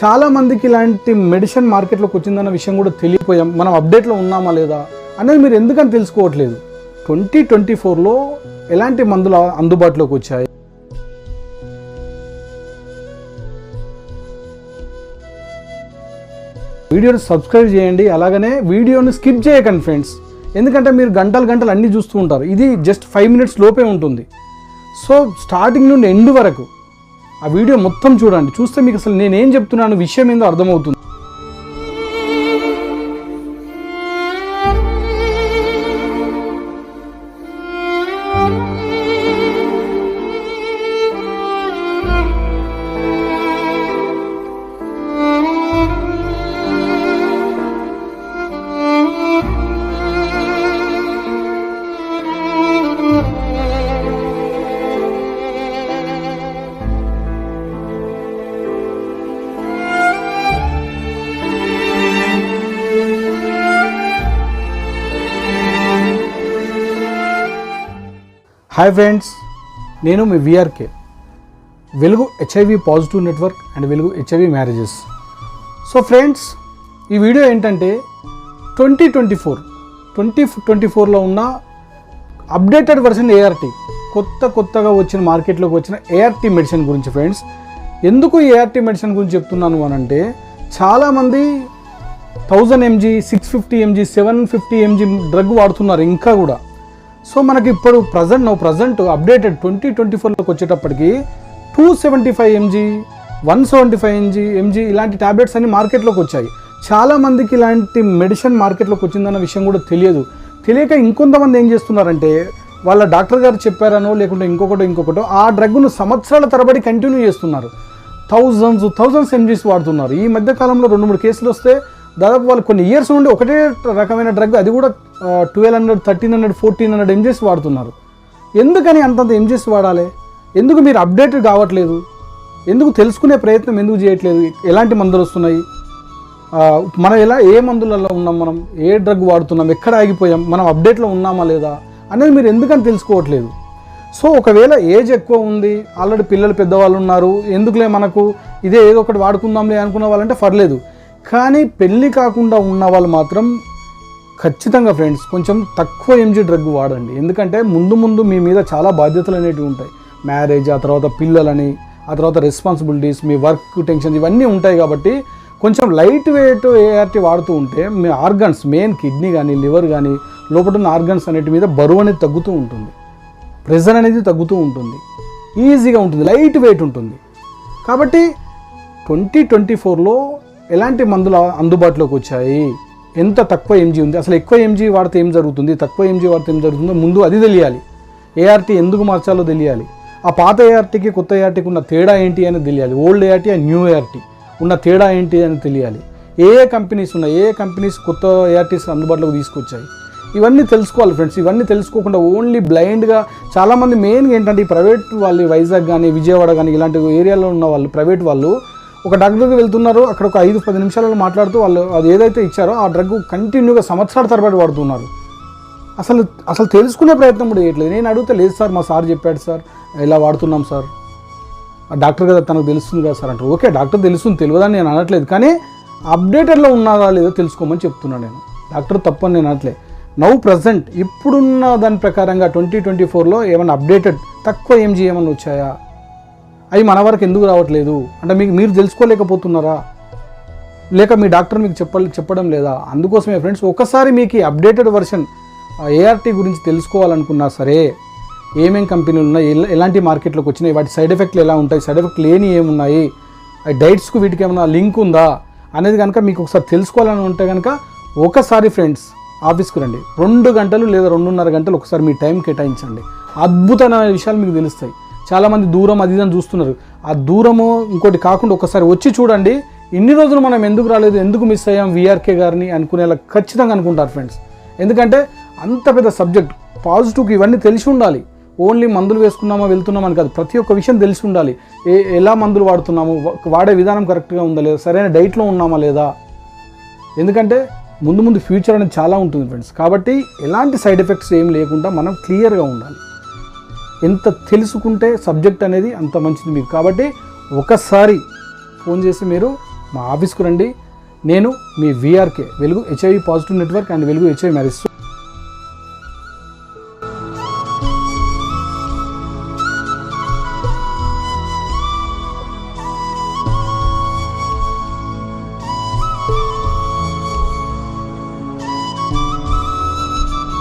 చాలా మందికి ఇలాంటి మెడిసిన్ మార్కెట్లోకి వచ్చిందన్న విషయం కూడా తెలియపోయాం. మనం అప్డేట్లో ఉన్నామా లేదా అనేది మీరు ఎందుకని తెలుసుకోవట్లేదు. 2024లో ఎలాంటి మందులు అందుబాటులోకి వచ్చాయి, వీడియోని సబ్స్క్రైబ్ చేయండి. అలాగనే వీడియోని స్కిప్ చేయకండి ఫ్రెండ్స్, ఎందుకంటే మీరు గంటలు అన్నీ చూస్తూ ఉంటారు. ఇది జస్ట్ 5 minutes లోపే ఉంటుంది. సో స్టార్టింగ్ నుండి ఎండ్ వరకు ఆ వీడియో మొత్తం చూడండి. చూస్తే మీకు అసలు నేనేం చెప్తున్నాను విషయం ఏందో అర్థమవుతుంది. హాయ్ ఫ్రెండ్స్, నేను మీ విఆర్కే, వెలుగు HIV పాజిటివ్ నెట్వర్క్ అండ్ వెలుగు HIV మ్యారేజెస్. సో ఫ్రెండ్స్, ఈ వీడియో ఏంటంటే 2024లో ఉన్న అప్డేటెడ్ వర్షన్ ART, కొత్తగా వచ్చిన మార్కెట్లోకి వచ్చిన ART మెడిసిన్ గురించి. ఫ్రెండ్స్, ఎందుకు ART మెడిసిన్ గురించి చెప్తున్నాను అనంటే, చాలామంది 1000 mg, 650 mg, 750 mg డ్రగ్ వాడుతున్నారు ఇంకా కూడా. సో మనకి ఇప్పుడు ప్రజెంట్ అప్డేటెడ్ 2024లోకి వచ్చేటప్పటికి 275 mg, 175 mg ఇలాంటి ట్యాబ్లెట్స్ అన్ని మార్కెట్లోకి వచ్చాయి. చాలామందికి ఇలాంటి మెడిసిన్ మార్కెట్లోకి వచ్చిందన్న విషయం కూడా తెలియక ఇంకొంతమంది ఏం చేస్తున్నారంటే, వాళ్ళ డాక్టర్ గారు చెప్పారనో లేకుంటే ఇంకొకటో ఆ డ్రగ్ను సంవత్సరాల తరబడి కంటిన్యూ చేస్తున్నారు. థౌజండ్స్ mgs వాడుతున్నారు. ఈ మధ్యకాలంలో 2-3 కేసులు వస్తే దాదాపు వాళ్ళు కొన్ని ఇయర్స్ నుండి ఒకటే రకమైన డ్రగ్, అది కూడా 1200, 1300, 1400 mgs వాడుతున్నారు. ఎందుకని అంతంత mgs వాడాలి? ఎందుకు మీరు అప్డేటెడ్ కావట్లేదు? ఎందుకు తెలుసుకునే ప్రయత్నం ఎందుకు చేయట్లేదు? ఎలాంటి మందులు వస్తున్నాయి, మనం ఏ మందులలో ఉన్నాం, మనం ఏ డ్రగ్ వాడుతున్నాం, ఎక్కడ ఆగిపోయాం, మనం అప్డేట్లో ఉన్నామా లేదా అనేది మీరు ఎందుకని తెలుసుకోవట్లేదు. సో ఒకవేళ ఏజ్ ఎక్కువ ఉంది, ఆల్రెడీ పిల్లలు పెద్దవాళ్ళు ఉన్నారు, ఎందుకులే మనకు ఇదే ఏదో ఒకటి వాడుకుందాంలే అనుకున్న వాళ్ళంటే పర్లేదు. కానీ పెళ్ళి కాకుండా ఉన్న వాళ్ళు మాత్రం ఖచ్చితంగా ఫ్రెండ్స్ కొంచెం తక్కువ mg డ్రగ్ వాడండి. ఎందుకంటే ముందు మీ మీద చాలా బాధ్యతలు అనేవి ఉంటాయి. మ్యారేజ్, ఆ తర్వాత పిల్లలని, ఆ తర్వాత రెస్పాన్సిబిలిటీస్, మీ వర్క్ టెన్షన్ ఇవన్నీ ఉంటాయి. కాబట్టి కొంచెం లైట్ వెయిట్ ART వాడుతూ ఉంటే మీ ఆర్గన్స్, మెయిన్ కిడ్నీ కానీ లివర్ కానీ లోపల ఉన్న ఆర్గన్స్ అనేటి మీద బరువు అనేది తగ్గుతూ ఉంటుంది, ప్రెషర్ అనేది తగ్గుతూ ఉంటుంది, ఈజీగా ఉంటుంది, లైట్ వెయిట్ ఉంటుంది. కాబట్టి 2024లో ఎలాంటి మందులు అందుబాటులోకి వచ్చాయి, ఎంత తక్కువ mg ఉంది, అసలు ఎక్కువ mg వాడితే ఏం జరుగుతుంది, తక్కువ mg వాడితే ఏం జరుగుతుందో ముందు అది తెలియాలి. ART ఎందుకు మార్చాలో తెలియాలి. ఆ పాత ARTకి కొత్త ARTకి ఉన్న తేడా ఏంటి అనేది తెలియాలి. Old ART and new ART ఉన్న తేడా ఏంటి అని తెలియాలి. ఏ కంపెనీస్ ఉన్నాయి, ఏ కంపెనీస్ కొత్త ARTs అందుబాటులోకి తీసుకొచ్చాయి, ఇవన్నీ తెలుసుకోవాలి ఫ్రెండ్స్. ఇవన్నీ తెలుసుకోకుండా ఓన్లీ బ్లైండ్గా చాలామంది మెయిన్గా ఏంటంటే, ఈ ప్రైవేట్ వాళ్ళు వైజాగ్ కానీ విజయవాడ కానీ ఇలాంటి ఏరియాలో ఉన్న వాళ్ళు, ప్రైవేట్ వాళ్ళు ఒక డాక్టర్కి వెళ్తున్నారు, అక్కడ ఒక 5-10 నిమిషాలలో మాట్లాడుతూ వాళ్ళు అది ఏదైతే ఇచ్చారో ఆ డ్రగ్ కంటిన్యూగా సంవత్సరాల తరబడి వాడుతున్నారు. అసలు తెలుసుకునే ప్రయత్నం కూడా చేయట్లేదు. నేను అడిగితే లేదు సార్, మా సార్ చెప్పాడు సార్, ఇలా వాడుతున్నాం సార్, ఆ డాక్టర్ కదా తనకు తెలుస్తుంది కదా సార్ అంటారు. ఓకే, డాక్టర్ తెలుస్తుంది, తెలియదని నేను అనట్లేదు, కానీ అప్డేటెడ్లో ఉన్నారా లేదో తెలుసుకోమని చెప్తున్నాను నేను. డాక్టర్ తప్పని నేను అనట్లేదు. నౌ ప్రజెంట్ ఇప్పుడున్న దాని ప్రకారంగా 2024లో ఏమైనా అప్డేటెడ్ తక్కువ mg ఏమైనా వచ్చాయా, అవి మన వరకు ఎందుకు రావట్లేదు అంటే మీరు తెలుసుకోలేకపోతున్నారా, లేక మీ డాక్టర్ మీకు చెప్పడం లేదా? అందుకోసమే ఫ్రెండ్స్, ఒకసారి మీకు ఈ అప్డేటెడ్ వర్షన్ ART గురించి తెలుసుకోవాలనుకున్నా సరే, ఏమేం కంపెనీలు ఉన్నాయి, ఎలాంటి మార్కెట్లోకి వచ్చినాయి, వాటి సైడ్ ఎఫెక్ట్లు ఎలా ఉంటాయి, సైడ్ ఎఫెక్ట్ లేని ఏమున్నాయి, డైట్స్కు వీటికి ఏమైనా లింక్ ఉందా అనేది కనుక మీకు ఒకసారి తెలుసుకోవాలని ఉంటే కనుక ఒకసారి ఫ్రెండ్స్ ఆఫీస్కి రండి. 2 గంటలు లేదా 2.5 గంటలు ఒకసారి మీ టైం కేటాయించండి. అద్భుతమైన విషయాలు మీకు తెలుస్తాయి. చాలామంది దూరం అది ఇదని చూస్తున్నారు. ఆ దూరము ఇంకోటి కాకుండా ఒకసారి వచ్చి చూడండి. ఇన్ని రోజులు మనం ఎందుకు రాలేదు, ఎందుకు మిస్ అయ్యాం విఆర్కే గారిని అనుకునేలా ఖచ్చితంగా అనుకుంటారు ఫ్రెండ్స్. ఎందుకంటే అంత పెద్ద సబ్జెక్ట్, పాజిటివ్కి ఇవన్నీ తెలిసి ఉండాలి. ఓన్లీ మందులు వేసుకున్నామా వెళ్తున్నామా అని కాదు, ప్రతి ఒక్క విషయం తెలిసి ఉండాలి. ఎలా మందులు వాడుతున్నాము, వాడే విధానం కరెక్ట్గా ఉందా లేదా, సరైన డైట్లో ఉన్నామా లేదా. ఎందుకంటే ముందు ఫ్యూచర్ అనేది చాలా ఉంటుంది ఫ్రెండ్స్. కాబట్టి ఎలాంటి సైడ్ ఎఫెక్ట్స్ ఏం లేకుండా మనం క్లియర్గా ఉండాలి. ఎంత తెలుసుకుంటే సబ్జెక్ట్ అనేది అంత మంచిది మీకు. కాబట్టి ఒకసారి ఫోన్ చేసి మీరు మా ఆఫీస్కు రండి. నేను మీ విఆర్కే, వెలుగు హెచ్ఐవి పాజిటివ్ నెట్వర్క్ అండ్ వెలుగు హెచ్ఐవి మ్యారేజ్.